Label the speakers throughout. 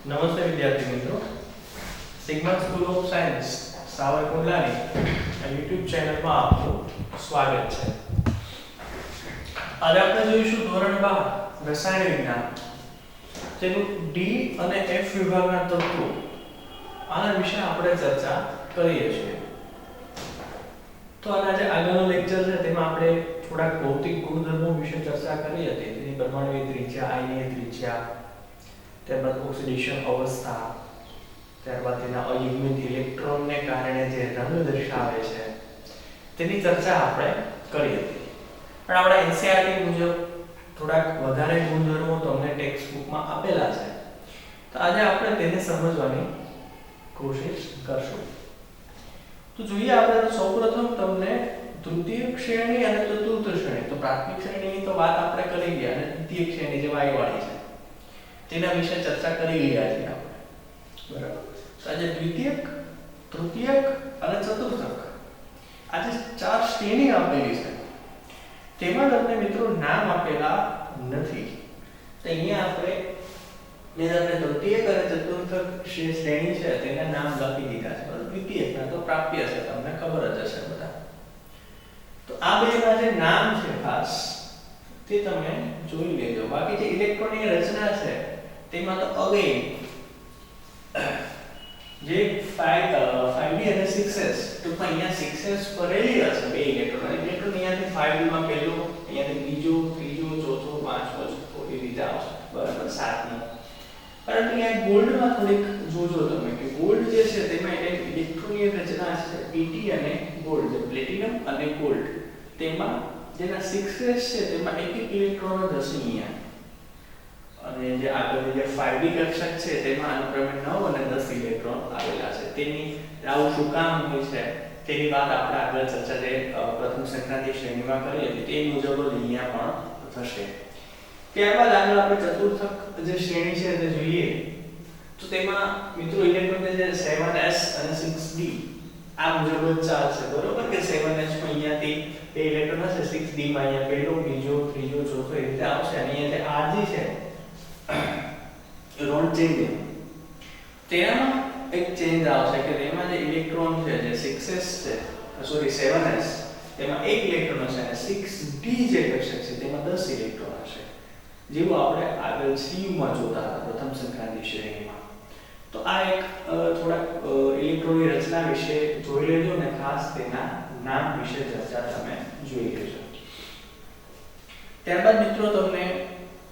Speaker 1: નમસ્તે વિદ્યાર્થી મિત્રો, સિગ્મા સ્કૂલ ઓફ સાયન્સ સાવરકુંડલાની આ YouTube ચેનલમાં આપનું સ્વાગત છે. આજે આપણે જોઈશું ધોરણ 12 રસાયણ વિજ્ઞાન જેનું D અને F વિભાગના તત્વો આના વિશે આપણે ચર્ચા કરીએ છીએ. તો આના જે આગળનો લેક્ચર છે તેમાં આપણે થોડા ભૌતિક ગુણધર્મો વિશે ચર્ચા કરી હતી. તેની પરમાણુય ત્રિજ્યા, આયનીય ત્રિજ્યા, ત્યારબાદ ઓક્સિડેશન અવસ્થા, ત્યારબાદ તેના અયુગ્મિત ઇલેક્ટ્રોનને કારણે જે રંગ દર્શાવે છે તેની ચર્ચા આપણે કરી હતી. પણ આપણા એનસીઈઆરટી મુજબ થોડાક વધારે ગુણધર્મો તમને ટેક્સ્ટ બુકમાં આપેલા છે, તો આજે આપણે તેને સમજવાની કોશિશ કરશું. તો જોઈએ આપણે તો સૌપ્રથમ તમને તૃતીય શ્રેણી અને ચતુર્થ શ્રેણી, તો પ્રાથમિક શ્રેણીની તો વાત આપણે કરી ગયા અને તૃતીય શ્રેણી જે વાયુવાળી છે તેના વિશે ચર્ચા કરી ગયા છીએ આપણે, બરાબર. તો આજે દ્વિતીયક, તૃતીયક અને ચતુર્થક આજે ચાર શ્રેણી આપેલી છે, તેમાં તમને મિત્રો નામ આપેલા નથી. તો અહીંયા આપણે તૃતીયક અને ચતુર્થક શ્રેણી છે તેના નામ લખી દીધા છે. દ્વિતીયકના તો પ્રાપ્ય છે, તમને ખબર જ હશે બધા. તો આ બેના જે નામ છે ખાસ તે તમે જોઈ લેજો. બાકી જે ઇલેક્ટ્રોનની રચના છે તેમાં તો અગેન જે 5d અને 6s, ટૂંકમાં અહીંયા 6s ભરેલી હશે બે ઇલેક્ટ્રોન. ઇલેક્ટ્રોન અહીંયાથી 5d માં પહેલો, અહીંયાથી બીજો, ત્રીજો, ચોથો, પાંચમો, છઠ્ઠો એ રીતે આવશે, બરાબર, સાતમો. પરંતુ અહીંયા ગોલ્ડમાં થોડીક જોજો તમે કે ગોલ્ડ જે છે તેમાં ઇલેક્ટ્રોનની રચના છે Pt અને ગોલ્ડ, પ્લેટિનમ અને ગોલ્ડ. તેમાં જેના 6s છે તેમાં એક એક ઇલેક્ટ્રોન જ હશે અહીંયા. અને જે આગળની જે 5d કક્ષક છે તેમાં અનુક્રમે 9 અને 10 ઇલેક્ટ્રોન આવેલા છે. તેની આવું શું કામ હોય છે તેની વાત આપણે આગળ ચર્ચા જે પ્રથમ સંક્રાંતિ શ્રેણીમાં કરી હતી તે મુજબ જ અહીંયા પણ થશે. ત્યારબાદ આગળ આપણે ચતુર્થક જે શ્રેણી છે તે જોઈએ. તો તેમાં મિત્રો ઇલેક્ટ્રોન જે 7s અને 6d આ મુજબ જ ચાલશે, બરોબર, કે 7s માં અહીંયાથી બે ઇલેક્ટ્રોન હશે, 6d માં અહીંયા પહેલો, બીજો, ત્રીજો, ચોથો એ રીતે આવશે. અને અહીંયા જે Rg છે રોડ ચેન્જ, તેમાં એક ચેન્જ આવશે કે તેમાં જે ઇલેક્ટ્રોન છે જે 6s છે, સોરી 7s, તેમાં એક ઇલેક્ટ્રોન હશે અને 6d જે કક્ષક છે તેમાં 10 ઇલેક્ટ્રોન હશે, જેવું આપણે આગળ CU માં જોતા હતા પ્રથમ સંક્રાંતિ શ્રેણીમાં. તો આ એક થોડાક ઇલેક્ટ્રોનની રચના વિશે જોઈ લેજો અને ખાસ તેના નામ વિશે ચર્ચા તમે જોઈ લેજો. ત્યારબાદ મિત્રો તમને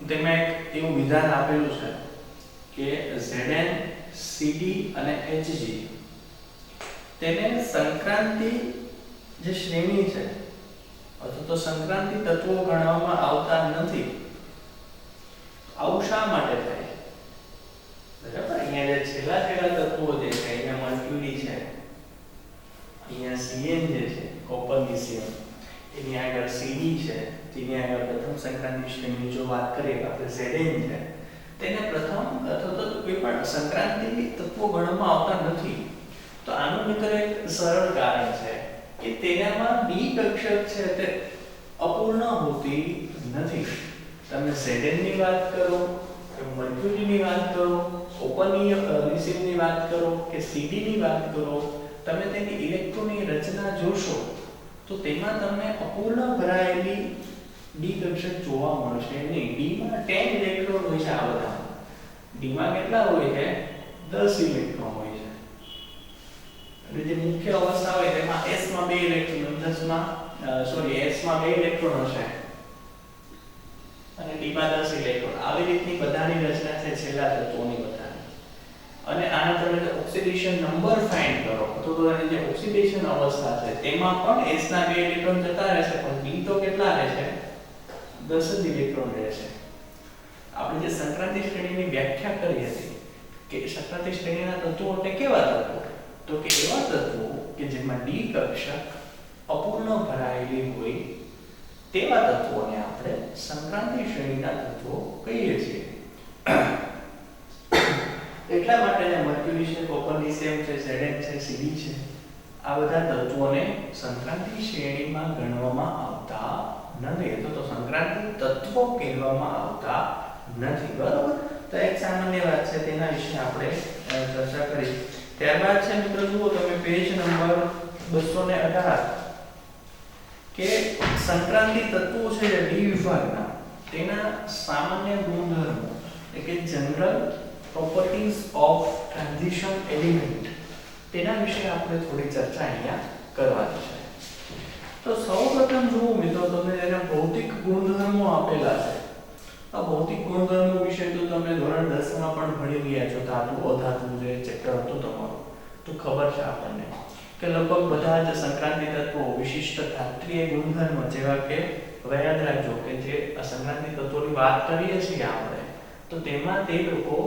Speaker 1: તેમાં એક એવું વિધાન આપેલું છે કે Zn, Cd અને Hg તેને સંક્રાંતિ જે શ્રેણી છે અથવા તો સંક્રાંતિ તત્વો ગણવામાં આવતા નથી. આવું શા માટે થાય? બરાબર, અહીંયા જે છેલ્લા તત્વો જે છે, અહીંયા મર્ક્યુરી છે, અહીંયા Cn જે છે કોપરનિશિયમ, એની આગળ Cd છે, તેની આગળ પ્રથમ સંક્રાંતિ શ્રેણી જો વાત કરીએ તો આપણે Zn છે, તેને પ્રથમ અથવા તો કોઈ પણ સંક્રાંતિ તત્વો ગણવામાં આવતા નથી. તો આનું મિત્ર એક સરળ કારણ છે કે તેનામાં d કક્ષક છે તે અપૂર્ણ હોતી નથી. તમે Zn ની વાત કરો, કે મર્ક્યુરી ની વાત કરો, કોપરનિશિયમ ની વાત કરો કે Cd ની વાત કરો, તમે તેની ઇલેક્ટ્રોનની રચના જોશો તો તેમાં તમને અપૂર્ણ ભરાયેલી d કક્ષક જોવા મળશે નહીં. d માં 10 ઇલેક્ટ્રોન હોય છે. આ બધા d માં કેટલા હોય છે? 10 ઇલેક્ટ્રોન હોય છે. અને જે મુખ્ય અવસ્થા હોય તેમાં s માં 2 ઇલેક્ટ્રોન, 10 માં s માં 2 ઇલેક્ટ્રોન હશે અને d માં 10 ઇલેક્ટ્રોન. આવી રીતની બધાની રચના છે છેલ્લા તત્વોની બધાની. અને આના તમે જે ઓક્સિડેશન નંબર ફાઇન્ડ કરો તો એની જે ઓક્સિડેશન અવસ્થા છે તેમાં પણ s ના 2 ઇલેક્ટ્રોન જતા રહેશે, પણ d તો કેટલા રહેશે? 10 જ ઇલેક્ટ્રોન રહેશે. આપણે જે સંક્રાંતિ શ્રેણીની વ્યાખ્યા કરી હતી કે સંક્રાંતિ શ્રેણીના તત્વો એટલે કેવા તત્વો? તો કે એવા તત્વો કે જેમાં d કક્ષક અપૂર્ણ ભરાયેલી હોય તેવા તત્વોને આપણે સંક્રાંતિ શ્રેણીના તત્વો કહીએ છીએ. એટલા માટે મર્ક્યુરી છે, કોપરનિશિયમ છે, Zn છે, Cd છે, આ બધા તત્વોને સંક્રાંતિ શ્રેણીમાં ગણવામાં આવતા નથી. તો સંક્રાંતિ તત્વો કહેવામાં આવતા નથી, બરાબર. તો એક સામાન્ય વાત છે તે તેના વિશે આપણે ચર્ચા કરી. ત્યારબાદ છે મિત્રો જુઓ તમે પેજ નંબર 218 કે સંક્રાંતિ તત્વો છે જે ડી વિભાગના તેના સામાન્ય ગુણધર્મો એટલે કે general properties of transition element તેના વિશે આપણે થોડી ચર્ચા અહીંયા કરવાની છે. તો સૌપ્રથમ જુઓ મિત્રો તમને તેના ભૌતિક ગુણધર્મો આપેલા છે. આ ભૌતિક ગુણધર્મો વિશે તો તમે ધોરણ 10 માં પણ ભણી ગયા છો. ધાતુ અધાતુ જે ચેપ્ટર હતું તમારું તો ખબર છે આપણને કે લગભગ બધા જ સંક્રાંતિ તત્વો વિશિષ્ટ ધાત્રીય ગુણધર્મ જેવા કે હવે યાદ રાખજો કે જે સંક્રાંતિ તત્વોની વાત કરીએ છીએ આપણે તો તેમાં તે લોકો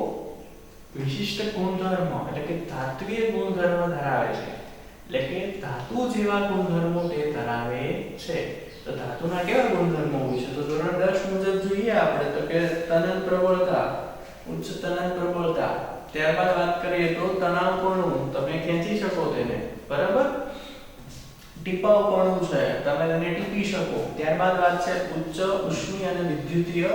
Speaker 1: વિશિષ્ટ ગુણધર્મ એટલે કે ધાત્રીય ગુણધર્મ ધરાવે છે. એટલે કે ધાતુ જેવા ગુણધર્મો તે ધરાવે છે. તો ધાતુના કેવા ગુણધર્મો હોય છે તો ધોરણ 10 મુજબ જોઈએ આપણે તો કે તનન પ્રબળતા, ઉચ્ચ તનન પ્રબળતા, ત્યારબાદ વાત કરીએ તો તણાવપણું, તમે ખેંચી શકો તેને, બરાબર, ટીપાવપણું છે, તમે તેને ટીપી શકો. ત્યારબાદ વાત છે ઉચ્ચ ઉષ્મી અને વિદ્યુતીય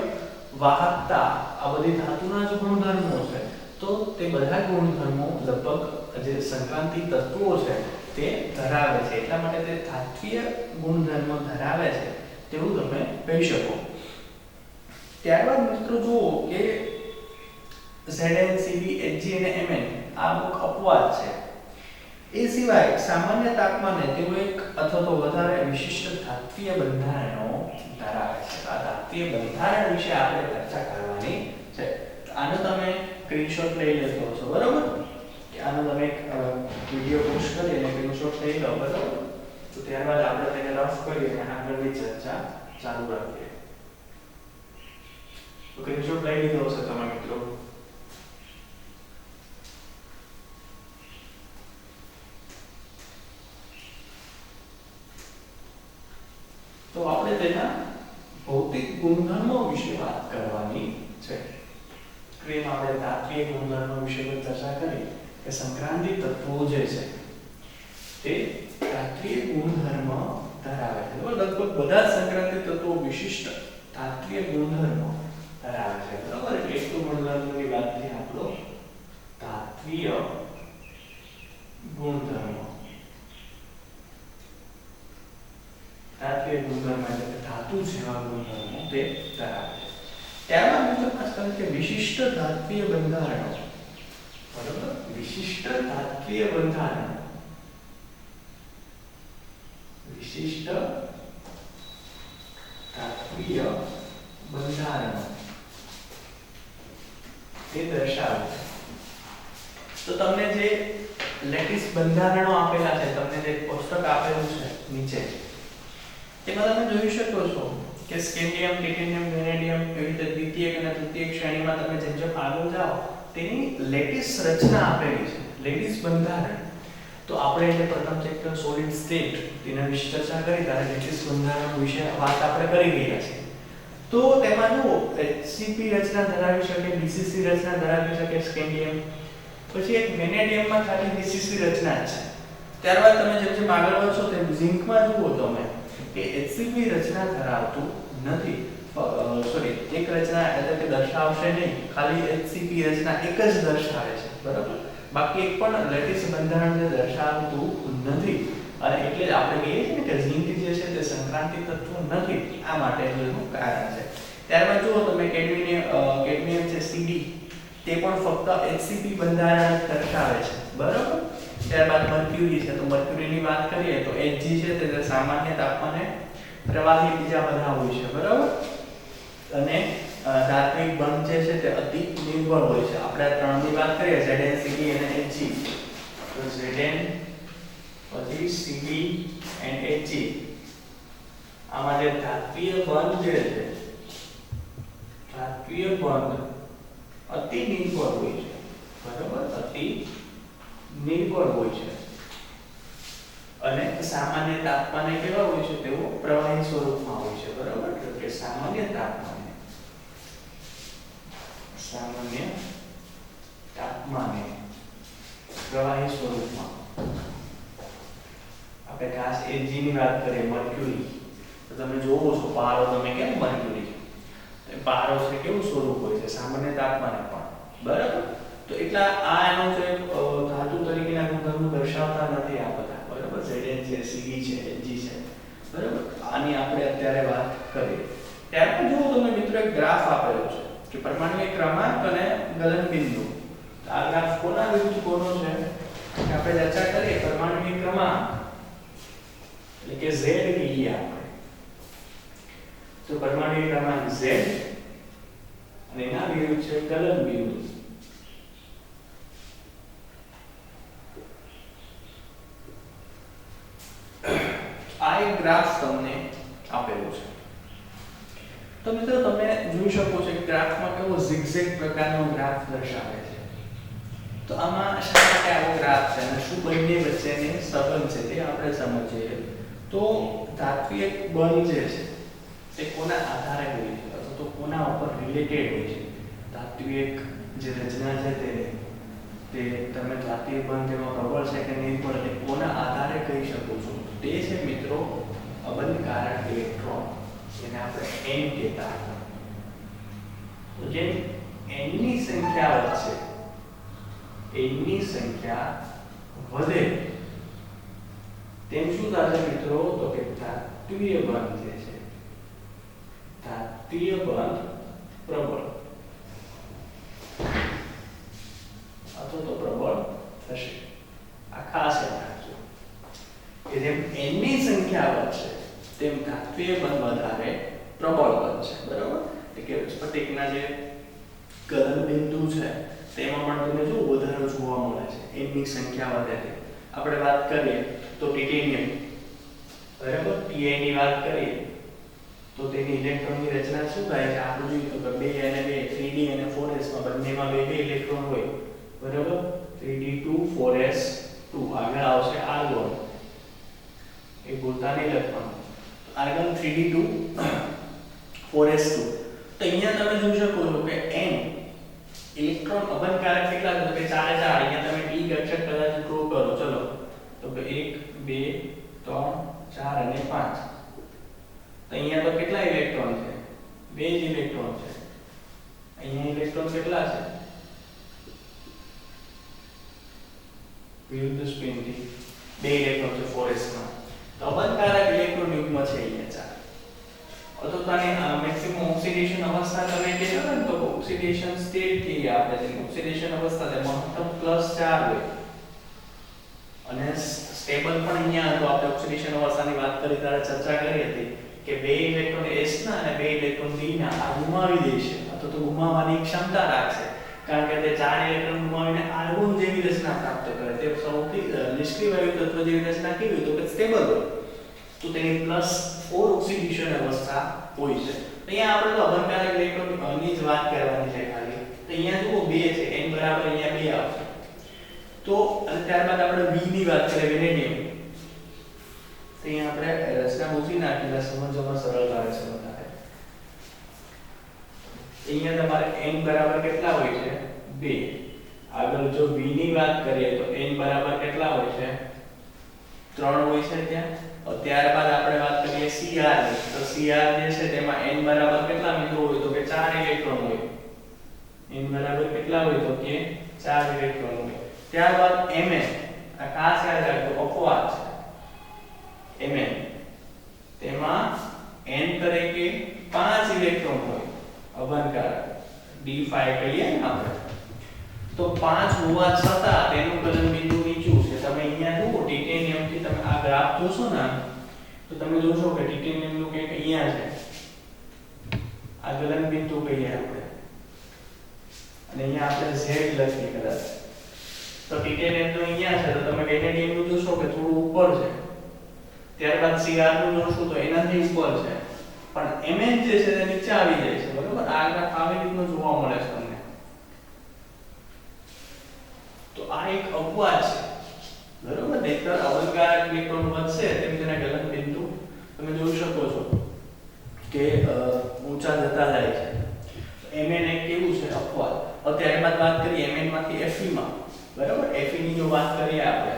Speaker 1: વાહકતા. આ બધી ધાતુના જ ગુણધર્મો છે. તો તે બધા ગુણધર્મો લગભગ જે સંક્રાંતિ તત્વો છે તે ધરાવે છે. એટલા માટે તે ધાત્વીય ગુણધર્મો ધરાવે છે તેવું તમે કહી શકો. ત્યારબાદ મિત્રો જુઓ કે Zn, Cd, Hg અને Mn આ અમુક અપવાદ છે. એ સિવાય સામાન્ય તાપમાને તેઓ એક અથવા તો વધારે વિશિષ્ટ ધાત્વીય બંધારણો ધરાવે છે. આ ધાત્વીય બંધારણ વિશે આપણે ચર્ચા કરવાની છે. આનો તમે સ્ક્રીનશોટ લઈ લેશો છો, બરાબર? કે આનો તમે એક વિડિયો પોસ્ટ કરી અને સ્ક્રીનશોટ લઈ લો, બરાબર? તો ત્યારબાદ આપણે તેને રફ કરી અને આગળની ચર્ચા ચાલુ રાખીએ. તો સ્ક્રીનશોટ લઈ લીધો હશે તમે મિત્રો. તો આપણે તેના ભૌતિક ગુણધર્મો વિશે વાત કરવાની છે. સ્ક્રીન આપણે ધાત્વીય ગુણધર્મો વિશે પણ ચર્ચા કરી કે સંક્રાંતિ તત્વો જે છે તે ધાત્વીય ગુણધર્મ ધરાવે છે. લગભગ બધા સંક્રાંતિ તત્વો વિશિષ્ટ ધાત્વીય ગુણધર્મો ધરાવે છે, બરાબર? એટલે એક તો ગુણધર્મની વાત થઈ આપણો ધાત્વીય ગુણધર્મો. ધાત્વીય ગુણધર્મ એટલે ધાતુ જેવા ગુણધર્મો તે ધરાવે છે. ત્યારબાદ મિત્રો ખાસ કરીને કે વિશિષ્ટ ધાત્વીય બંધારણો, બરાબર? વિશિષ્ટ ધાત્વીય બંધારણો, વિશિષ્ટ ધાત્વીય બંધારણો તે દર્શાવે છે. તો તમને જે લેટિસ બંધારણો આપેલા છે, તમને જે કોષ્ટક આપેલું છે નીચે, તેમાં તમે જોઈ શકો છો કે સ્કેન્ડિયમ, ટિટેનિયમ, વેનેડિયમ એવી રીતે દ્વિતીયક અને તૃતીયક શ્રેણીમાં તમે જેમ જેમ આગળ જાઓ તેની લેટિસ રચના આપેલી છે, લેટિસ બંધારણ. તો આપણે જે પ્રથમ ચેપ્ટર સોલિડ સ્ટેટ તેના વિશે ચર્ચા કરી ત્યારે લેટિસ બંધારણ વિશે વાત આપણે કરી ગયા છે. તો તેમાં જુઓ HCP રચના ધરાવી શકે, BCC રચના ધરાવી શકે સ્કેન્ડિયમ, પછી એક વેનેડિયમમાં ખાલી BCC રચના છે. ત્યારબાદ તમે જેમ જેમ આગળ વધશો તેમ ઝિંકમાં જુઓ તમે કે HCP રચના ધરાવતું નથી. સોરી, એક રચના એટલે કે દર્શાવશે નહીં, ખાલી HCP રચના એક જ દર્શાવે છે, બરાબર? બાકી એક પણ લેટિસ બંધારણ જે દર્શાવતું નથી. અને એટલે જ આપણે કહીએ છીએ કે ઝિંક જે છે તે સંક્રાંતિ તત્વ નથી. આ માટેનું કારણ છે. ત્યારબાદ જુઓ તમે કેડમિયમ છે Cd તે પણ ફક્ત HCP બંધારણ દર્શાવે છે, બરાબર? ત્યારબાદ મર્ક્યુરી છે. તો મર્ક્યુરીની વાત કરીએ તો Hg છે તે સામાન્ય તાપમાને પ્રવાહી બીજા બધા હોય છે, બરાબર? અને ધાત્વિક બંધ જે છે તે અતિ નિર્બળ હોય છે. આપણે આ ત્રણની વાત કરીએ Zn, Cd અને Hg. તો Zn પછી Cd and Hg આમાં જે ધાત્વીય બંધ જે છે, ધાત્વીય બંધ અતિ નિર્બળ હોય છે, બરાબર? અતિ નિર્બળ હોય છે અને સામાન્ય તાપમાને કેવા હોય છે તેઓ પ્રવાહી સ્વરૂપમાં હોય છે, બરાબર? એટલે કે સામાન્ય તાપમાને પ્રવાહી સ્વરૂપમાં. આપણે ખાસ Hg ની વાત કરીએ, મર્ક્યુરી, તો તમે જોવો છો પારો, તમે કેમ મર્ક્યુરી પારો છે કેવું સ્વરૂપ હોય છે સામાન્ય તાપમાને પણ, બરાબર? તો એટલા આ એનો જે ધાતુ તરીકેના ગુણધર્મો દર્શાવતા નથી આ બધા, બરાબર. Zn છે, Cd છે, Hg છે, બરાબર. આની આપણે અત્યારે વાત કરીએ. ત્યારબાદ જુઓ તમને મિત્રો એક ગ્રાફ આપેલો છે કે પરમાણ્વીય ક્રમાંક અને ગલનબિંદુ. આ ગ્રાફ કોના વિરુદ્ધ કોનો છે કે આપણે ચર્ચા કરીએ. પરમાણ્વીય ક્રમાંક એટલે કે Z કહીએ આપણે, તો પરમાણ્વીય ક્રમાંક Z અને એના વિરુદ્ધ છે ગલનબિંદુ. આ એક ગ્રાફ તમને આપેલું છે. તો મિત્રો તમે જોઈ શકો છો કે ગ્રાફમાં કેવો zigzag પ્રકારનો ગ્રાફ દર્શાવે છે. તો આમાં શા માટે આવો ગ્રાફ છે અને શું બંને વચ્ચેનો સંબંધ છે તે આપણે સમજીએ. તો ધાત્વિક બળ જે છે તે કોના આધારે હોય છે અથવા તો કોના ઉપર રિલેટેડ હોય છે. ધાત્વિક જે રચના છે તે તમે ધાત્વિક બંધ તેમાં પ્રબળ છે કે નહીં પણ તે કોના આધારે કહી શકો છો. તે છે મિત્રો અબંધકારક ઇલેક્ટ્રોન, જેને આપણે n કહેતા હતા. તો જેમ n ની સંખ્યા વધશે, n ની સંખ્યા વધે તેમ શું થશે મિત્રો? તો કે ધાત્વિય બંધ જે છે, ધાત્વિય બંધ પ્રબળ અથવા તો પ્રબળ થશે. આ ખાસ યાદ રાખજો કે જેમ n ની સંખ્યા વધશે તેમ ધાત્વિય બંધ વધારે પ્રબળ બનશે, બરાબર. એટલે કે સ્ફટિકના જે ગલનબિંદુ છે તેમાં પણ તમને જો વધારો જોવા મળે છે n ની સંખ્યા વધે છે. આપણે વાત કરીએ તો ટિટેનિયમ, બરાબર, Ti ની વાત કરીએ તો તેની ઇલેક્ટ્રોનની રચના શું થાય છે? આપણે જોઈએ તો 2 અને 2 3d અને 4s માં બંનેમાં 2 ઇલેક્ટ્રોન હોય, બરાબર. 3d2 4s2 આગળ આવશે આર્ગોન, એ ભૂલતા નહીં લખવાનું. Argon 3d2 4s2. તો અહીંયા તમે જોઈ શકો છો કે n ઇલેક્ટ્રોન અબંધકારક કેટલા છે? તો કે 4 4. અહીંયા તમે p કક્ષક કદાચ ડ્રો કરો, ચલો, તો કે 1 2 3 4 અને 5. તો અહીંયા તો કેટલા ઇલેક્ટ્રોન છે? 2 જ ઇલેક્ટ્રોન છે. અહીંયા ઇલેક્ટ્રોન કેટલા છે? વિરુદ્ધ સ્પિનથી 2 ઇલેક્ટ્રોન છે 4s માં. તો અબંધકારક ઇલેક્ટ્રોન યુગ્મ છે અહીંયા 4. અથવા તો મેક્સિમમ ઓક્સિડેશન અવસ્થા તમે કહેશો ને તો ઓક્સિડેશન સ્ટેટ થી આપણે જે ઓક્સિડેશન અવસ્થા છે મહત્તમ +4 હોય અને સ્ટેબલ પણ અહીંયા તો આપણે ઓક્સિડેશન અવસ્થાની વાત કરી ત્યારે ચર્ચા કરી હતી કે 2 ઇલેક્ટ્રોન s ના અને 2 ઇલેક્ટ્રોન d ના આ ગુમાવી દેશે અથવા તો ગુમાવવાની ક્ષમતા રાખશે, કારણ કે તે 4 ઇલેક્ટ્રોન ગુમાવીને આર્ગોન જેવી રચના પ્રાપ્ત કરે. તે સૌથી નિષ્ક્રિય વાયુ તત્વ જેવી રચના કેવી હોય તો કે સ્ટેબલ હોય, તો તેની +4 ઓક્સિડેશન અવસ્થા હોય છે. અહીંયા આપણે તો અબંધકારક ઇલેક્ટ્રોનની જ વાત કરવાની છે ખાલી. તો અહીંયા જુઓ 2 છે, n બરાબર અહીંયા 2 આવશે. તો અને ત્યારબાદ આપણે v ની વાત કરીએ, વેનેડિયમ. તો અહીંયા આપણે રચના મૂકી નાખીને સમજવામાં સરળતા રહેશે વધારે. અહીંયા તમારે n બરાબર કેટલા હોય છે? 2. આગળ જો v ની વાત કરીએ તો n બરાબર કેટલા હોય છે? 3 હોય છે ત્યાં. ત્યારબાદ આપણે વાત કરીએ Cr ની. તો Cr જે છે તેમાં n બરાબર કેટલા મિત્રો હોય? તો કે 4 ઇલેક્ટ્રોન હોય. n બરાબર કેટલા હોય? તો કે 4 ઇલેક્ટ્રોન હોય. ત્યારબાદ Mn, આ ખાસ યાદ રાખજો, અપવાદ છે Mn. તેમાં n તરીકે 5 ઇલેક્ટ્રોન હોય, અબંધકારક d5 કહીએ ને આપણે. તો 5 હોવા છતાં તેનું ગલનબિંદુ નીચું છે. તમે અહીંયા જુઓ ટિટેનિયમ થી તમે આ ગ્રાફ જોશો ને તો તમે જોશો કે ટિટેનિયમ નું કંઈક અહીંયા છે, આ ગલનબિંદુ કહીએ આપણે, અને અહીંયા આપણે Z લખીએ કદાચ. તો ટિટેનિયમ નું અહીંયા છે, તો તમે વેનેડિયમ નું જોશો કે થોડું ઉપર છે. ત્યારબાદ Cr નું જોશો તો એનાથી ઉપર છે, પણ Mn જે છે તે નીચે આવી જાય છે, બરોબર. આ ગ્રાફ આવી રીતનું જોવા મળે છે તમને. તો આ એક અપવાદ છે, બરોબર. નહીંતર અબંધકારક ઇલેક્ટ્રોન વધશે તેમ તેના ગલનબિંદુ તમે જોઈ શકો છો કે ઊંચા જતા જાય છે. Mn એક કેવું છે? અપવાદ. ત્યારબાદ વાત કરીએ Mn માંથી Fe માં, બરાબર. Fe ની જો વાત કરીએ આપણે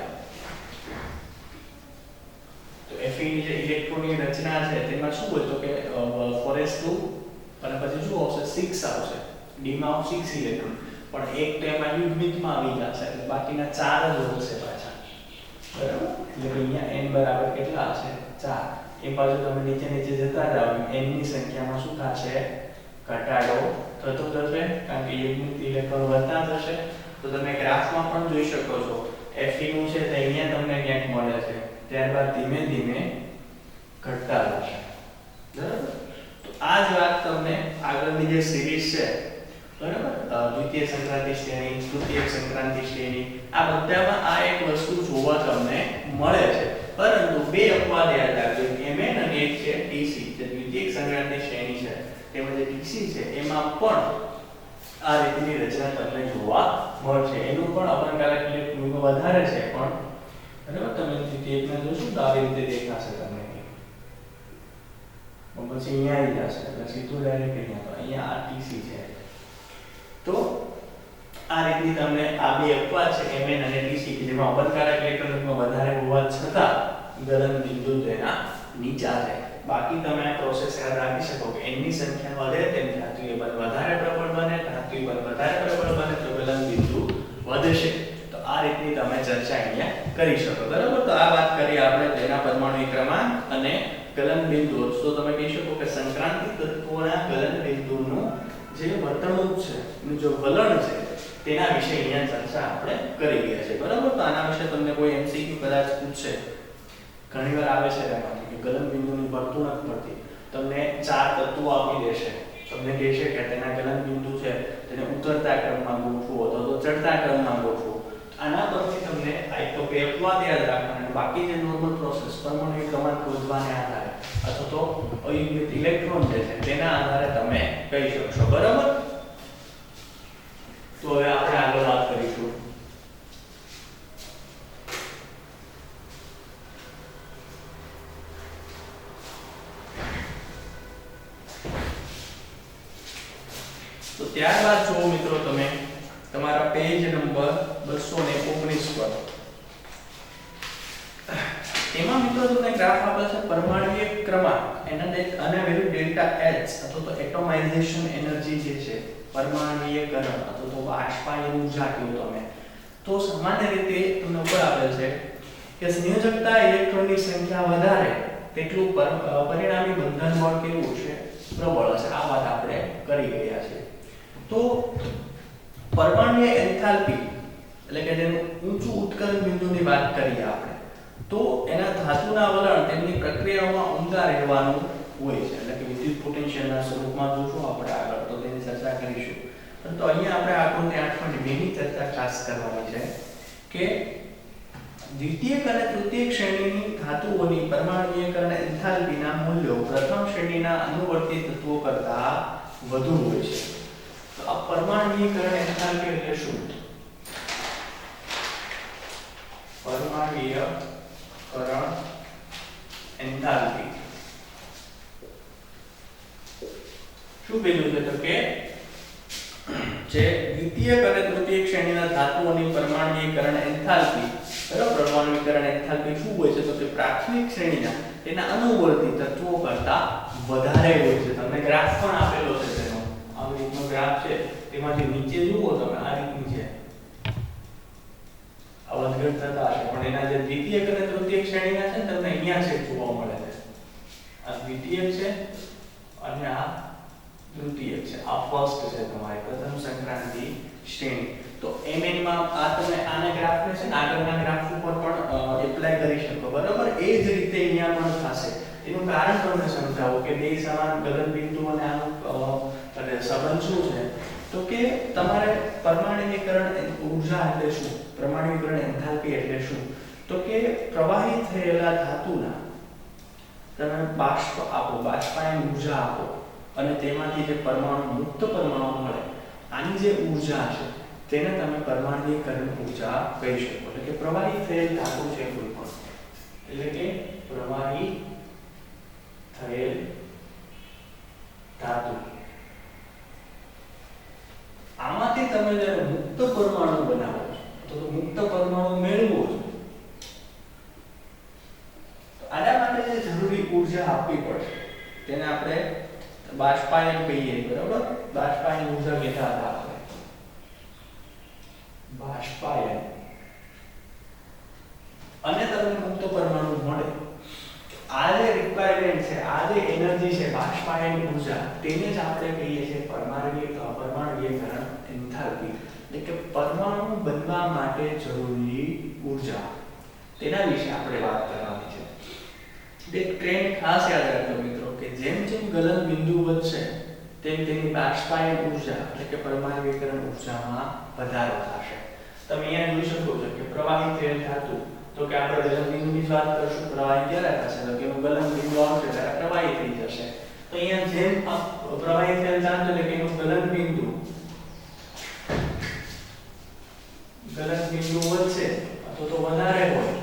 Speaker 1: તો Fe ની જે ઇલેક્ટ્રોનની રચના છે તેમાં શું હોય તો કે 4s2 અને પછી શું આવશે? 6 આવશે. d માં 6 ઇલેક્ટ્રોન. પણ એક તો એમાં યુગ્મિતમાં આવી જશે એટલે બાકીના 4 જ વધશે પાછા, બરાબર? એટલે કે અહીંયા n બરાબર કેટલા હશે? 4. એ બાજુ તમે નીચે નીચે જતા જાવ n ની સંખ્યામાં શું થશે? ઘટાડો થતો જશે, કારણ કે યુગ્મિત ઇલેક્ટ્રોન વધતા જશે. તો તમે ગ્રાફમાં પણ જોઈ શકો છો Fe નું છે તે અહીંયા તમને ક્યાંક મળે છે, ત્યારબાદ ધીમે ધીમે ઘટતા જશે, બરાબર? તો આ જ વાત તમને આગળની જે સિરીઝ છે, બરાબર, દ્વિતીય સંક્રાંતિ શ્રેણી, તૃતીય સંક્રાંતિ શ્રેણી, આ બધામાં આ એક વસ્તુ જોવા તમને મળે છે. પરંતુ બે અપવાદ યાદ રાખજો, Mn અને એક છે Tc, જે દ્વિતીય સંક્રાંતિ શ્રેણી છે તેમાં જે Tc છે એમાં પણ આ રીતની રચના તમને જોવા મળશે. એનું પણ અપનકારક ઇલેક્ટ્રોન વધારે છે, પણ બરાબર તમે દ્વિતીય એકમાં જોશો તો આવી રીતે દેખાશે તમને. પછી અહીંયા આવી જશે એટલે સીધું ડાયરેક્ટ અહીંયા, તો અહીંયા આ Tc છે. તો આ રીતની તમને આ બે અપવાદ છે Mn અને Tc કે જેમાં અપનકારક ઇલેક્ટ્રોનમાં વધારે હોવા છતાં ગલન બિંદુ તેના નીચા છે. બાકી તમે આ પ્રોસેસ યાદ રાખી શકો કે n ની સંખ્યા વધે તેમ ધાતુએ બળ વધારે પ્રબળ બને, ધાતુએ બળ વધારે પ્રબળ બને તો ગલન બિંદુ વધશે. તો આ રીતની તમે ચર્ચા અહીંયા કરી શકો, બરાબર? તો આ વાત કરી આપણે તેના પરમાણુ ક્રમાંક અને ગલન બિંદુ. તો તમે કહી શકો કે સંક્રાંતિ તત્વોના ગલન બિંદુનું જે વર્તણૂક છે, એનું જે વલણ છે તેના વિશે અહીંયા ચર્ચા આપણે કરી ગયા છે, બરાબર? તો આના વિશે તમને કોઈ MCQ કદાચ પૂછશે, ઘણીવાર આવે છે એમાંથી કે ગલન બિંદુની વર્તણૂક પરથી તમને 4 તત્વો આપી દેશે, તમને કહેશે કે તેના ગલન બિંદુ છે તેને ઉતરતા ક્રમમાં ગોઠવો અથવા તો ચડતા ક્રમમાં ગોઠવો. આના પરથી તમને આ તો બે અપવાદ યાદ રાખવાના, બાકી જે નોર્મલ પ્રોસેસ પરમાણુ ક્રમાંક શોધવાને આધારે અથવા તો અયુગ્મિત ઇલેક્ટ્રોન જે છે તેના આધારે તમે કહી શકશો, બરાબર? તો હવે આપણે આગળ વાત કરીશું. તો ત્યારબાદ જો મિત્રો તમે તમારા પેજ નંબર 219 પર એમાં મિત્રો તમને ગ્રાફ આપેલ છે પરમાણ્વીય ક્રમાંક એના વિરુદ્ધ ડેલ્ટા H અથવા તો એટોમાઇઝેશન એનર્જી જે છે, પરમાણ્વીયકરણ અથવા તો બાષ્પાયન ઊર્જા કહો તમે. તો સામાન્ય રીતે તમને ઉપર આપેલ છે કે સંયોજકતા ઇલેક્ટ્રોનની સંખ્યા વધારે તેટલું પરિણામી બંધન બળ કેવું છે? પ્રબળ હશે. આ વાત આપણે કરી ગયા છે. તો પરમાણ્વીય એન્થાલ્પી એટલે કે જેનું ઊંચું ઉત્કલન બિંદુની વાત કરીએ આપણે, તો એના ધાતુના વલણ તેમની પ્રક્રિયાઓમાં ઊંડા રહેવાનું હોય છે, એટલે કે વિદ્યુત પોટેન્શિયલના સ્વરૂપમાં જોશું આપણે આગળ, તો તેની ચર્ચા કરીશું. પરંતુ અહીંયા આપણે આકૃતિ 8.2 ની ચર્ચા ખાસ કરવાની છે કે દ્વિતીયક અને તૃતીયક શ્રેણીની ધાતુઓની પરમાણ્વીયકરણ એન્થાલ્પીના મૂલ્યો પ્રથમ શ્રેણીના અનુવર્તી તત્વો કરતાં વધુ હોય છે. તો આ પરમાણ્વીયકરણ એન્થાલ્પી એટલે શું? પરમાણ્વીયકરણ એન્થાલ્પી શું કીધું છે? તો કે જે દ્વિતીયક અને તૃતીયક શ્રેણીના ધાતુઓની પરમાણ્વીયકરણ એન્થાલ્પી, બરાબર, પરમાણ્વીયકરણ એન્થાલ્પી શું હોય છે? તો કે પ્રાથમિક શ્રેણીના તેના અનુવર્તી તત્વો કરતાં વધારે હોય છે. તમને ગ્રાફ પણ આપેલો છે તેનો, આ રીતનો ગ્રાફ છે, તેમાંથી નીચે જુઓ તમે આ રીતની છે, આ વધઘટ થતા હશે, પણ એના જે દ્વિતીયક અને તૃતીયક શ્રેણીના છે તમને અહીંયા છે જોવા મળે છે. આ દ્વિતીયક છે અને આ તૃતીયક છે. આ ફર્સ્ટ છે તમારી પ્રથમ સંક્રાંતિ શ્રેણી. તો Mn માં આ તમે આના ગ્રાફને છે ને આગળના ગ્રાફ ઉપર પણ એપ્લાય કરી શકો, બરાબર? એ જ રીતે અહીંયા પણ થશે. એનું કારણ તમને સમજાવો કે બે સમાન ગલન બિંદુ અને આનો સંબંધ શું છે? તો કે તમારે પરમાણ્વીયકરણ ઊર્જા એટલે શું? પરમાણ્વીયકરણ એન્થાલ્પી એટલે શું? તો કે પ્રવાહી થયેલા ધાતુના તમે બાષ્પ આપો, બાષ્પાયન ઊર્જા આપો અને તેમાંથી જે પરમાણુ મુક્ત પરમાણુ મળે, આની જે ઊર્જા છે તેને તમે પરમાણ્વીયકરણ ઊર્જા કહી શકો. એટલે કે પ્રવાહી થયેલ ધાતુ છે કોઈ પણ, એટલે કે પ્રવાહી થયેલ ધાતુ, આમાંથી તમે જ્યારે મુક્ત પરમાણુ બનાવો છો તો મુક્ત પરમાણુ મેળવો છો, તો આના માટે જે જરૂરી ઊર્જા આપવી પડશે તેને આપણે બાષ્પાયન કહીએ, બરાબર? બાષ્પાયન ઊર્જા કહેતા હતા આપણે. બાષ્પાયન અને તમને મુક્ત પરમાણુ મળે, આ જે રિક્વાયરમેન્ટ છે, આ જે એનર્જી છે, બાષ્પાયન ઊર્જા, તેને જ આપણે કહીએ છીએ પરમાણ્વીયકરણ એન્થાલ્પી, એટલે કે પરમાણુ બનવા માટે જરૂરી ઊર્જા, તેના વિશે આપણે વાત કરવાની છે. એક ટ્રેન્ડ ખાસ યાદ રાખજો મિત્રો કે જેમ જેમ ગલન બિંદુ વધશે તેમ તેની બાષ્પાયન ઊર્જા એટલે કે પરમાણ્વીયકરણ ઊર્જામાં વધારો થશે. તમે અહીંયા જોઈ શકો છો કે પ્રવાહી થયેલ ધાતુ, તો કે આપણે ગલન બિંદુની જ વાત કરશું, પ્રવાહી ક્યારે થશે તો કે એનું ગલન બિંદુ આવશે ત્યારે પ્રવાહી થઈ જશે. તો અહીંયા જેમ પ્રવાહી થયેલ ધાતુ એટલે કે એનું ગલન બિંદુ વધશે અથવા તો વધારે હોય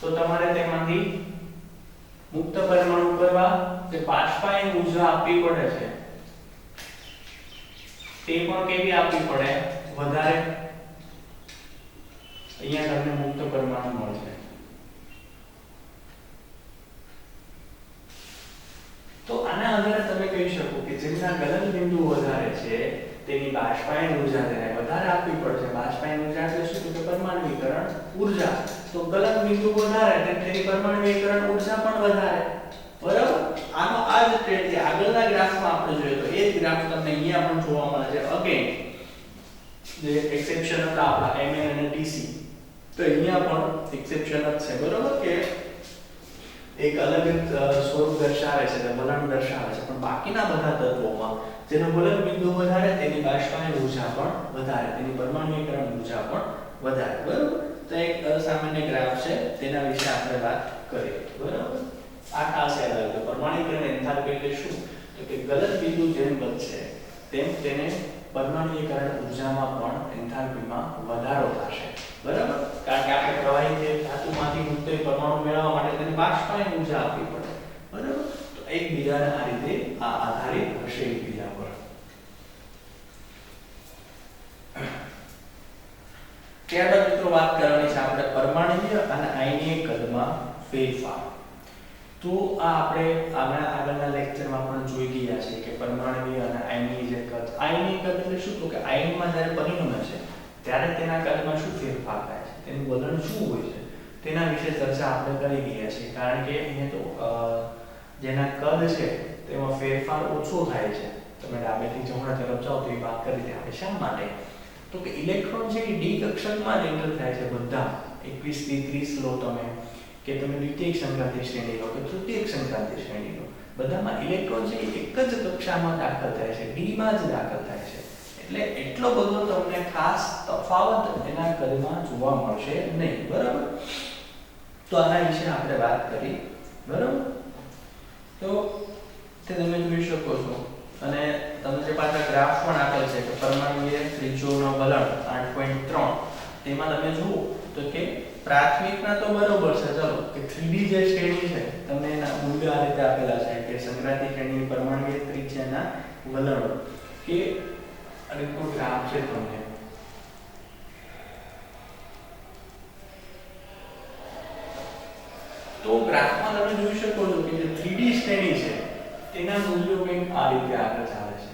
Speaker 1: તો તમારે તેમાંથી મુક્ત પરમાણુ કરવા જે બાષ્પાયન ઊર્જા આપવી પડે છે તે પણ કેવી આપવી પડે, વધારે. અહીંયા તમને મુક્ત પરમાણુ મળશે. તો આના આધારે તમે કહી શકો કે જેમના ગલન બિંદુ વધારે છે તેની બાષ્પાયન ઊર્જા તેને વધારે આપવી પડશે. બાષ્પાયન ઊર્જા એટલે શું? તો કે પરમાણ્વીકરણ ઊર્જા. તો ગલન બિંદુ વધારે એટલે તેની પરમાણ્વીકરણ ઊર્જા પણ વધારે. બરાબર? આનો આ જ ટ્રેન્ડ છે. આગળના ગ્રાફમાં આપણે જોઈએ તો એ જ ગ્રાફ તમને અહીંયા પણ જોવા મળે છે. અગેન જે એક્સેપ્શન હતા આપણા Mn અને Tc, તો અહીંયા પણ એક્સેપ્શન જ છે. બરાબર કે એક અલગ સ્વરૂપ દર્શાવે છે, વલણ દર્શાવે છે, પણ બાકીના બધા તત્વોમાં જેનું ગલન બિંદુ વધારે તેની બાષ્પાયન ઊર્જા પણ વધારે, તેની પરમાણ્વીકરણ ઊર્જા પણ વધારે. બરાબર? તો એક સામાન્ય ગ્રાફ છે, તેના વિશે આપણે વાત કરીએ. બરાબર? આ ખાસ યાદ રાખજો. પરમાણ્વીકરણ એન્થાલ્પી એટલે શું? તો કે ગલન બિંદુ જેમ વધશે તેમ તેને પરમાણ્વીકરણ ઊર્જામાં પણ એન્થાલ્પીમાં વધારો થશે. બરાબર? કારણ કે આપણે પ્રવાહી ધાતુમાંથી મુક્ત પરમાણુ મેળવવા માટે તેને બાષ્પાયન ઊર્જા આપવી પડે. બરાબર? તો એકબીજાને આ રીતે આધારિત હશે એકબીજા પર. ત્યારબાદ મિત્રો વાત કરવાની છે આપણે પરમાણ્વીય અને આયનીય કદમાં ફેરફાર. તો આ આપણે આગળના લેક્ચરમાં પણ જોઈ ગયા છે કે પરમાણ્વીય અને આયનીય જે કદ. આયનીય કદ એટલે શું? તો કે આયનમાં જ્યારે પરિણમે છે ત્યારે તેના કદમાં શું ફેરફાર થાય છે, તેનું વલણ શું હોય છે, તેના વિશે ચર્ચા આપણે કરી ગયા છે. કારણ કે અહીંયા તો જેના કદ છે તેમાં ફેરફાર ઓછો થાય છે. તમે ડાબેથી જમણા તરફ જાઓ તો એ વાત કરી દે આપણે. શા માટે? તો કે ઇલેક્ટ્રોન છે એ ડી કક્ષકમાં જ એન્ટર થાય છે બધા. 21 થી 30 લો તમે, કે તમે દ્વિતીયક સંક્રાંતિ શ્રેણી લો કે તૃતીયક સંક્રાંતિ શ્રેણી લો, બધામાં ઇલેક્ટ્રોન છે એક જ કક્ષામાં દાખલ થાય છે, ડી માં જ દાખલ થાય છે. એટલે એટલો બધો તમને ખાસ તફાવત એના કદમાં જોવા મળશે નહીં. બરાબર? તો આના વિશે આપણે વાત કરી. બરાબર? તો તે તમે જોઈ શકો છો અને તમને જે પાછા ગ્રાફ પણ આપેલ છે કે પરમાણ્વીય ત્રિજ્યાનો વલણ 8.3, તેમાં તમે જુઓ તો કે પ્રાથમિકના તો બરોબર છે, ચલો કે 3D જે શ્રેણી છે તમને એના મૂલ્ય આ રીતે આપેલા છે કે સંક્રાંતિ શ્રેણીની પરમાણ્વીય ત્રિજ્યાના વલણો કે અને કોઈ ગ્રાફ છે તમને. તો ગ્રાફમાં તમે જોઈ શકો છો કે જે 3D શ્રેણી છે તેના મૂલ્યો કંઈક આ રીતે આગળ ચાલે છે.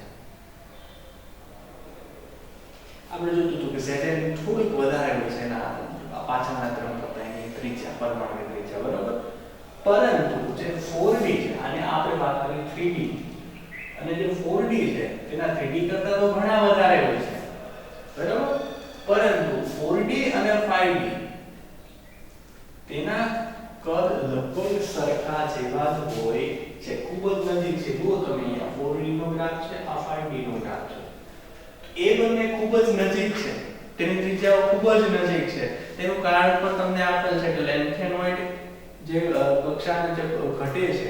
Speaker 1: આપણે જોયું હતું કે Zn થોડીક વધારે હોય છે એના પાછળના ક્રમ કરતા એની ત્રિજ્યા, પરમાણ્વીય ત્રિજ્યા. બરોબર? પરંતુ જે 4D છે આને આપણે વાત કરી 3D, અને જે 4D છે તેના 3D કરતા તો ઘણા વધારે હોય છે. બરાબર? પરંતુ 4D અને 5D તેના કદ લગભગ સરખા જેવા જ હોય છે, ખૂબ જ નજીક છે. જુઓ તમે અહીંયા 4D નો ગ્રાફ છે, આ 5D નો ગ્રાફ છે. એ બંને ખૂબ જ નજીક છે, તેની ત્રિજ્યાઓ ખૂબ જ નજીક છે. તેનું કારણ પણ તમને આપેલ છે કે લેન્થેનોઇડ જે કક્ષાને જે ઘટે છે,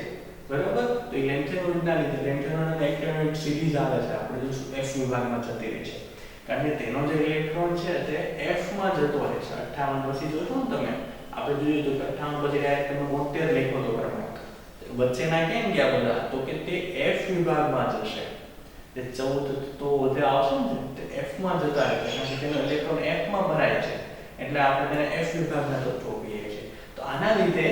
Speaker 1: બરાબર, તો એ લેન્થેનોઇડના લીધે લેન્થેનોઇડ અને એક્ટેનોઇડ સિરીઝ આવે છે. આપણે જો F વિભાગમાં જતી રહે છે કારણ કે તેનો જે ઇલેક્ટ્રોન છે તે F માં જતો રહે છે. 58 પછી જોશો ને તમે, આપણે જોઈએ તો 58 પછી ડાયરેક્ટ તમે 72 લખો તો ક્રમાંક વચ્ચેના કેમ ગયા બધા? તો કે તે F વિભાગમાં જશે. તે 14 તો વધે આવશે ને તે F માં જતા રહે છે કારણ કે તેનો ઇલેક્ટ્રોન F માં ભરાય છે, એટલે આપણે તેને F વિભાગના તત્વો કહીએ છીએ. તો આના લીધે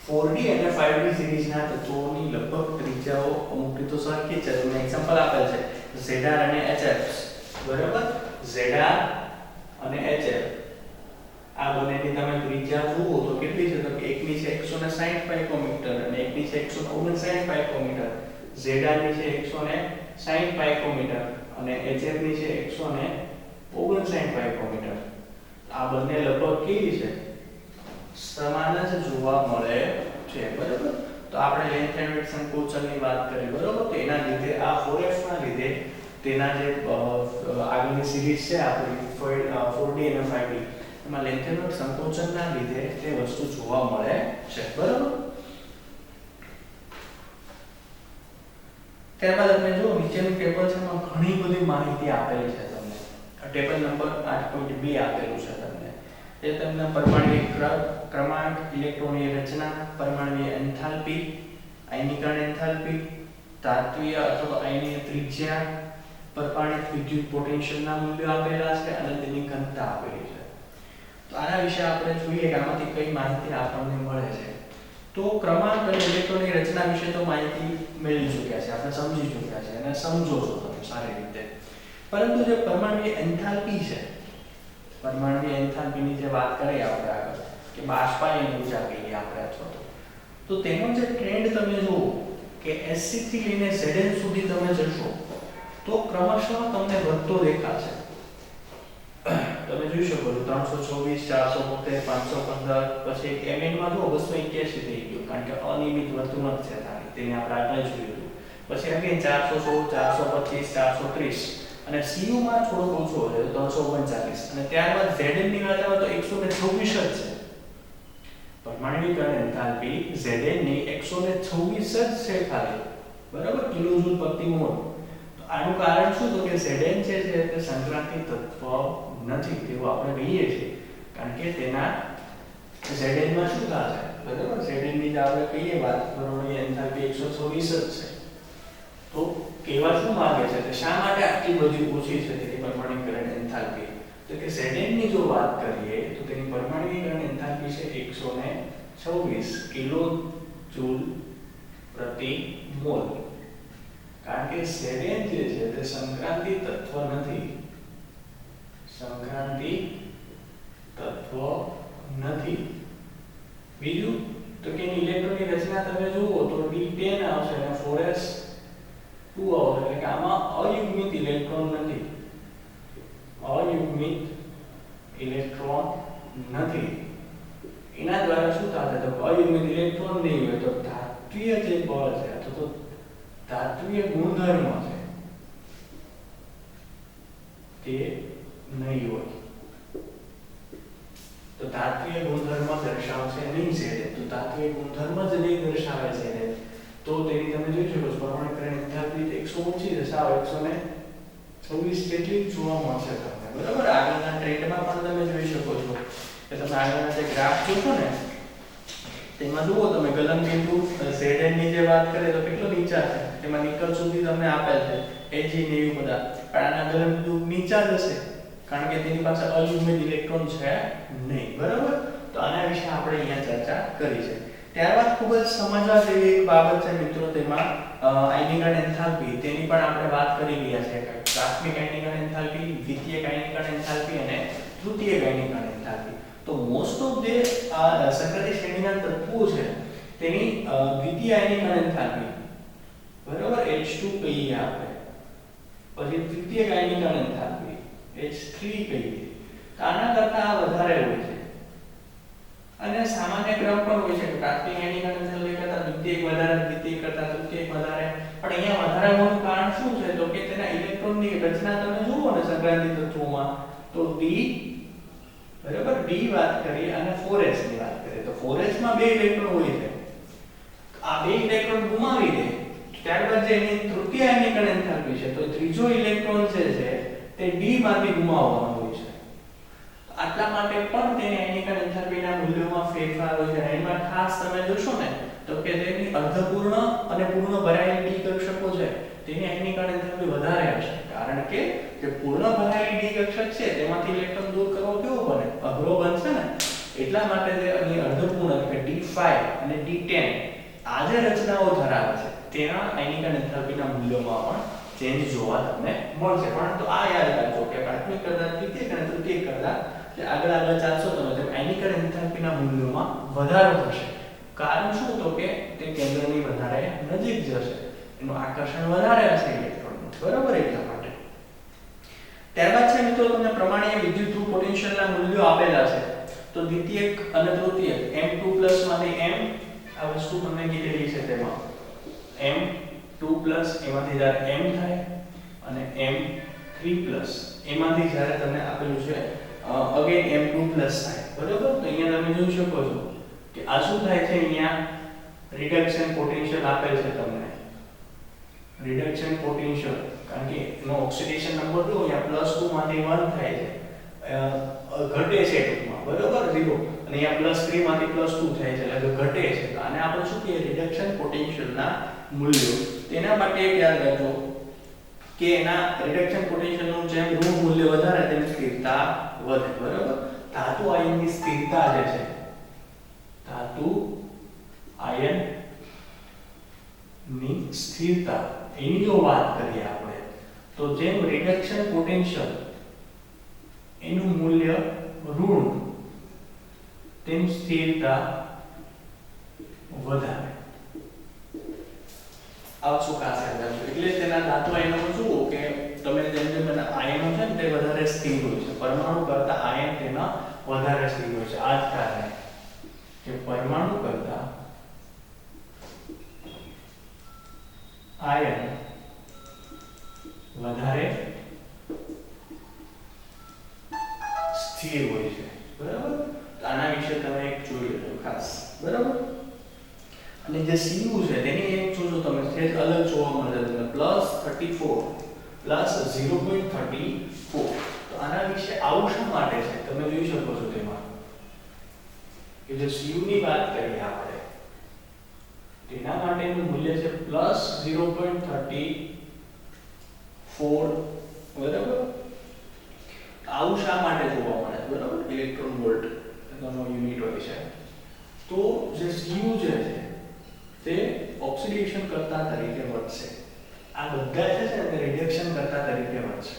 Speaker 1: 4D અને 5D સિરીઝના તત્વોની લગભગ ત્રિજ્યાઓ અમુક રીતે સરખી છે. તમને એક્ઝામ્પલ આપેલ છે Zr અને Hf. બરાબર? 159 પાઇકોમીટર, Zr ની છે 160 પાઇકોમીટર અને Hf ની છે 159 પાઇકોમીટર. આ બંને લગભગ કેવી છે? સમાન જ જોવા મળે છે, બરાબર. તો આપણે લેન્થ એન્ડ વિડ્થ સંકોચનની વાત કરી, બરાબર. તો એના લીધે આ 4f ના લીધે તેના જે આગળની સિરીઝ છે આપણી 4D અને 5D એમાં લેન્થ એન્ડ વિડ્થ સંકોચનના લીધે તે વસ્તુ જોવા મળે છે, બરાબર. ત્યારબાદ આપણે જો નીચેનું ટેબલ છે એમાં ઘણી બધી માહિતી આપેલી છે તમને. ટેબલ નંબર 8.2 આપેલું છે તમને. એ તમને પરમાણ્વીય ક્રમાંક, ઇલેક્ટ્રોનની રચના, પરમાણ્વીય એન્થાલ્પી, આયનીકરણ એન્થાલ્પી, ધાત્વિય અથવા આયનીય ત્રિજ્યા, પરમાણિક વિદ્યુત પોટેન્શિયલના મૂલ્યો આપેલા છે અને તેની ઘનતા આપેલી છે. તો આના વિશે આપણે જોઈએ કે આમાંથી કઈ માહિતી આપણને મળે છે. તો ક્રમાંક અને ઇલેક્ટ્રોનની રચના વિશે તો માહિતી મેળવી ચૂક્યા છે, આપણે સમજી ચૂક્યા છે અને સમજો છો તમે સારી રીતે. પરંતુ જે પરમાણ્વીય એન્થાલ્પી છે, પરમાણ્વીય એન્થાલ્પીની જે વાત કરીએ આપણે આગળ કે બાષ્પાયન ઊર્જા કહીએ આપણે અથવા તો તેનો જે ટ્રેન્ડ તમે જુઓ કે Sc થી લઈને Zn સુધી તમે જશો તો ક્રમશઃ તમને વધતો દેખાશે. તમે જોઈ શકો છો 324, 472, 515, પછી Mn માં જો 281 થઈ ગયો કારણ કે અનિયમિત વર્તણૂક છે તારી, તેને આપણે આગળ જોયું હતું. પછી again 416, 425, 430 અને Cu માં થોડો ઓછો છે 339 અને ત્યારબાદ Zn ની વાત આવે તો 124 જ છે. પરમાણ્વીય એન્થાલ્પી Zn ની 126 જ છે ખાલી, બરાબર, કિલોજૂલ પ્રતિ મોલ. તો આનું કારણ શું? તો કે Zn છે તે સંક્રાંતિ તત્વ નથી તેવું આપણે કહીએ છીએ કારણ કે તેના Zn માં શું થાય છે, બરાબર. Zn ની જે આપણે કહીએ વાત પરમાણ્વીય એન્થાલ્પી 126 જ છે. તો કહેવા શું માંગે છે કે શા માટે આટલી બધી ઓછી છે તેની પરમાણ્વીકરણ એન્થાલ્પી? તો કે Zn ની જો વાત કરીએ તો તેની પરમાણ્વીકરણ એન્થાલ્પી છે 126 કિલોજૂલ પ્રતિ મોલ. કારણ કે Zn જે છે તે સંક્રાંતિ તત્વ નથી, સંક્રાંતિ તત્વ નથી. બીજું તો કે ઇલેક્ટ્રોનની રચના તમે જુઓ તો D10 આવશે અને 4s2 આવશે એટલે કે આમાં અયુગ્મિત ઇલેક્ટ્રોન નથી, અયુગ્મિત ઇલેક્ટ્રોન નથી. એના દ્વારા શું થશે? તો અયુગ્મિત ઇલેક્ટ્રોન નહીં હોય તો ધાત્વિય જે બળ છે અથવા તો ધાત્વિય ગુણધર્મ છે તે નહીં હોય. તો ધાત્વિય ગુણધર્મ દર્શાવશે નહીં Zn. તો ધાત્વિય ગુણધર્મ જ નહીં દર્શાવે Zn તો તેની તમે જોઈ શકો છો પરમાણ્વીકરણ એન્થાલ્પી 125 છે, સાવ 126 જેટલી જોવા મળશે તમને, બરાબર. આગળના ટ્રેન્ડમાં પણ તમે જોઈ શકો છો કે તમે આગળના જે ગ્રાફ જોશો ને તેમાં જુઓ તમે ગલનબિંદુ Zn ની જે વાત કરીએ તો કેટલો નીચા છે, તેમાં નિકલ સુધી તમને આપેલ છે Ag ને એવું બધા, પણ આના ગલનબિંદુ નીચા જ હશે કારણ કે તેની પાસે અયુગ્મિત ઇલેક્ટ્રોન છે નહીં, બરાબર. તો આના વિશે આપણે અહીંયા ચર્ચા કરી છે. ત્યારબાદ ખૂબ જ સમજવા જેવી એક બાબત છે મિત્રો, તેમાં આયનીકરણ એન્થાલ્પી તેની પણ આપણે વાત કરી રહ્યા છે. પ્રાથમિક આયનીકરણ એન્થાલ્પી, દ્વિતીયક આયનીકરણ એન્થાલ્પી અને તૃતીયક આયનીકરણ એન્થાલ્પી. તો મોસ્ટ ઓફ જે સંક્રાંતિ શ્રેણીના તત્વો છે તેની દ્વિતીય આયનીકરણ એન્થાલ્પી, બરાબર, H2 કહીએ આપણે, પછી તૃતીયક આયનીકરણ એન્થાલ્પી H3 કહીએ. આના કરતા આ વધારે હોય છે અને સામાન્ય ક્રમ પણ હોય છે કે પ્રાથમિક આયનીકરણ એન્થાલ્પી કરતા દ્વિતીયક વધારે, દ્વિતીયક કરતા તૃતીયક વધારે. પણ અહીંયા વધારે હોવાનું કારણ શું છે? તો કે તેના ઇલેક્ટ્રોનની રચના તમે જુઓ ને સંક્રાંતિ તત્વોમાં તો D, બરાબર, D વાત કરી અને 4s ની વાત કરીએ તો 4s માં બે ઇલેક્ટ્રોન હોય છે. આ બે ઇલેક્ટ્રોન ગુમાવી દે ત્યારબાદ જે એની તૃતીય આયનીકરણ એન્થાલ્પી છે તો ત્રીજો ઇલેક્ટ્રોન જે છે તે D માંથી ગુમાવવાનો હોય છે. આટલા માટે પણ તેની આયનીકરણ એન્થાલ્પીના મૂલ્યોમાં ફેરફાર હોય છે. એમાં ખાસ તમે જોશો ને તો કે તેની અર્ધપૂર્ણ અને પૂર્ણ ભરાયેલી D કક્ષકો છે તેની આયનીકરણ એન્થાલ્પી વધારે હશે કારણ કે જે પૂર્ણ ભરાયેલી D કક્ષક છે તેમાંથી ઇલેક્ટ્રોન દૂર કરવો કેવો બને? અઘરો બનશે ને. એટલા માટે જે અહીં અર્ધપૂર્ણ એટલે કે D5 અને D10 આ જે રચનાઓ ધરાવે છે તેના આયનીકરણ એન્થાલ્પીના મૂલ્યોમાં પણ ચેન્જ જોવા તમને મળશે. પરંતુ આ યાદ રાખજો કે પ્રાથમિક કરતા દ્વિતીયક અને તૃતીયક કરતા જે આગળ ચાલશો તમે તેમ આયનીકરણ એન્થાલ્પીના મૂલ્યોમાં વધારો થશે. કારણ શું? તો કે તે કેન્દ્રની વધારે નજીક જશે, એનું આકર્ષણ વધારે હશે ઇલેક્ટ્રોનનું, બરાબર. એટલા માટે ત્યારબાદ છે મિત્રો તમને પ્રમાણીય વિદ્યુત ધ્રુવ પોટેન્શિયલના મૂલ્યો આપેલા છે. તો દ્વિતીયક અને તૃતીયક M2+ માંથી M આ વસ્તુ તમને કીધેલી છે, તેમાં M2+ એમાંથી જ્યારે M થાય અને M3+ એમાંથી જ્યારે તમને આપેલું છે અગેન M2+ થાય, બરાબર. તો અહીંયા તમે જોઈ શકો છો કે આ શું થાય છે, અહીંયા રિડક્શન પોટેન્શિયલ આપેલ છે તમને, રિડક્શન પોટેન્શિયલ, કારણ કે એનો ઓક્સિડેશન નંબર જો અહીંયા +2 માંથી 1 થાય છે, ઘટે છે ટૂંકમાં, બરાબર 0, અને અહીંયા +3 માંથી +2 થાય છે એટલે ઘટે છે. તો આને આપણે શું કહીએ, રિડક્શન પોટેન્શિયલના મૂલ્યો. તેના માટે યાદ રાખજો કે એના રિડક્શન પોટેન્શિયલનું જેમ ઋણ મૂલ્ય વધારે તેમ સ્થિરતા વધે, બરાબર. ધાતુ આયનની સ્થિરતા જે છે, ધાતુ આયન ની સ્થિરતા એની જો વાત કરીએ આપણે, તો જેમ રિડક્શન પોટેન્શિયલ એનું મૂલ્ય ઋણ તેમ સ્થિરતા વધારે. આ શું ખાસ યાદ રાખજો. એટલે તેના ધાતુ આયનોમાં જુઓ કે તમે જેમ જેમ આયનો છે ને તે વધારે સ્થિર હોય છે, પરમાણુ કરતા આયન તેના વધારે સ્થિર હોય છે. આ જ કારણે કે પરમાણુ કરતા આયન વધારે સ્થિર હોય છે, બરાબર. તો આના વિશે તમે એક જોઈ લેજો ખાસ, બરાબર. અને જે Cu છે તેની એક જોજો તમે, સેજ અલગ જોવા મળે છે તમને, +34 +0.34. તો આના વિશે આવું શા માટે છે તમે જોઈ શકો છો તેમાં કે જે Cu ની વાત કરીએ આપણે, તેના માટેનું મૂલ્ય છે +0.34, બરાબર. આવું શા માટે જોવા મળે, બરાબર. ઇલેક્ટ્રોન વોલ્ટ એનો યુનિટ હોય છે. તો જે Cu છે તે ઓક્સિડેશન કરતા તરીકે વધશે. આ બધા જે છે તે રિડક્શન કરતા તરીકે વધશે,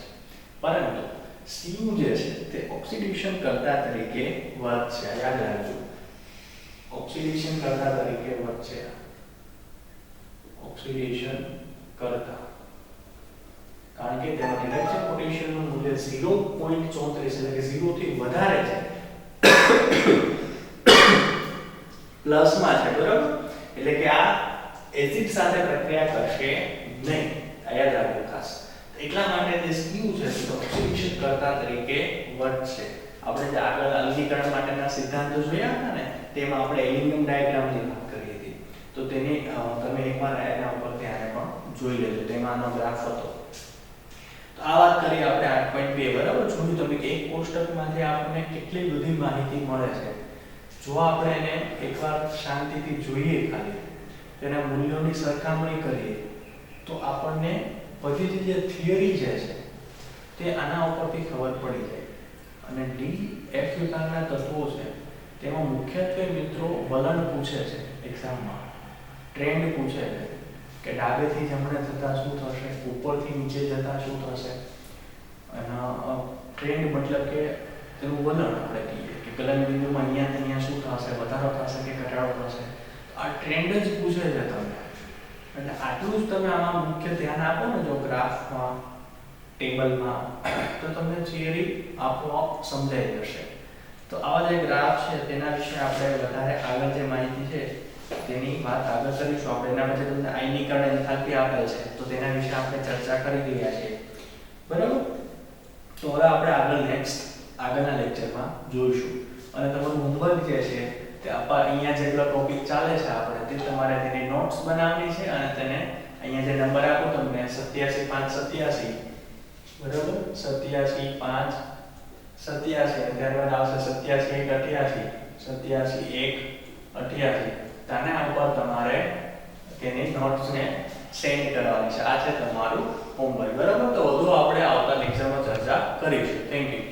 Speaker 1: પરંતુ Cu જે છે તે ઓક્સિડેશન કરતા તરીકે વધશે. યાદ રાખજો, ઓક્સિડેશન કરતા તરીકે વધશે, ઓક્સિડેશન કરતા, કારણ કે તેનો રિડક્શન પોટેન્શિયલનું મૂલ્ય 0.34 એટલે કે 0 થી વધારે છે, પ્લસમાં છે, બરાબર. એટલે કે આ એસિડ સાથે પ્રક્રિયા કરશે નહીં, યાદ રાખજો ખાસ. એટલા માટે જે Cu છે તે ઓક્સિડેશન કરતા તરીકે વધશે. આપણે જે આગળ અલગીકરણ માટેના સિદ્ધાંતો જોયા હતા ને, તેમાં આપણે એલ્યુમિનિયમ ડાયાગ્રામની વાત કરી હતી, તો તેની તમે એકવાર એના ઉપર ધ્યાન પણ જોઈ લેજો, તેમાં આનો ગ્રાફ હતો. તો આ વાત કરી આપણે 8.2, બરાબર. જોયું તમે કે એક કોષ્ટકમાંથી આપણને કેટલી બધી માહિતી મળે છે. જો આપણે એને એકવાર શાંતિથી જોઈએ, ખાલી તેના મૂલ્યોની સરખામણી કરીએ, તો આપણને બધી જે થિયરી જે છે તે આના ઉપરથી ખબર પડી જાય. અને ડી એફ વિભાગના તત્વો છે તેમાં મુખ્યત્વે મિત્રો વલણ પૂછે છે એક્ઝામમાં, ટ્રેન્ડ પૂછે છે કે ડાબેથી જમણે જતા શું થશે, ઉપરથી નીચે જતા શું થશે. અને ટ્રેન્ડ મતલબ કે તેનું વલણ આપણે કહીએ કે ગલન બિંદુમાં અહીંયાથી અહીંયા શું થશે, વધારો થશે કે ઘટાડો થશે. આ ટ્રેન્ડ જ પૂછે છે તમને. એટલે આટલું જ તમે આમાં મુખ્ય ધ્યાન આપો ને જો ગ્રાફમાં, ટેબલમાં, તો તમને થિયરી આપોઆપ સમજાઈ જશે. તો આવા જે ગ્રાફ છે તેના વિશે આપણે વધારે આગળ જે માહિતી છે તેની વાત આગળ કરીશું આપણે. એના પછી તમને આયનીકરણ એન્થાલ્પી આપેલ છે, તો તેના વિશે આપણે ચર્ચા કરી રહ્યા છીએ, બરાબર. તો હવે આપણે આગળના લેક્ચરમાં જોઈશું. અને તમારું હોમવર્ક જે છે તે અહીંયા જેટલો ટોપિક ચાલે છે આપણે તે તમારે તેની નોટ્સ બનાવવાની છે, અને તેને અહીંયા જે નંબર આપો તમને 87 5 87, બરાબર. 87 5 87, ત્યારબાદ આવશે 87 1 88, 87 1 88. તાના ઉપર તમારે તેની નોટ્સને સેન્ડ કરવાની છે. આ છે તમારું હોમવર્ક, બરાબર. તો વધુ આપણે આવતા લેક્ચરમાં ચર્ચા કરીશું. Thank you.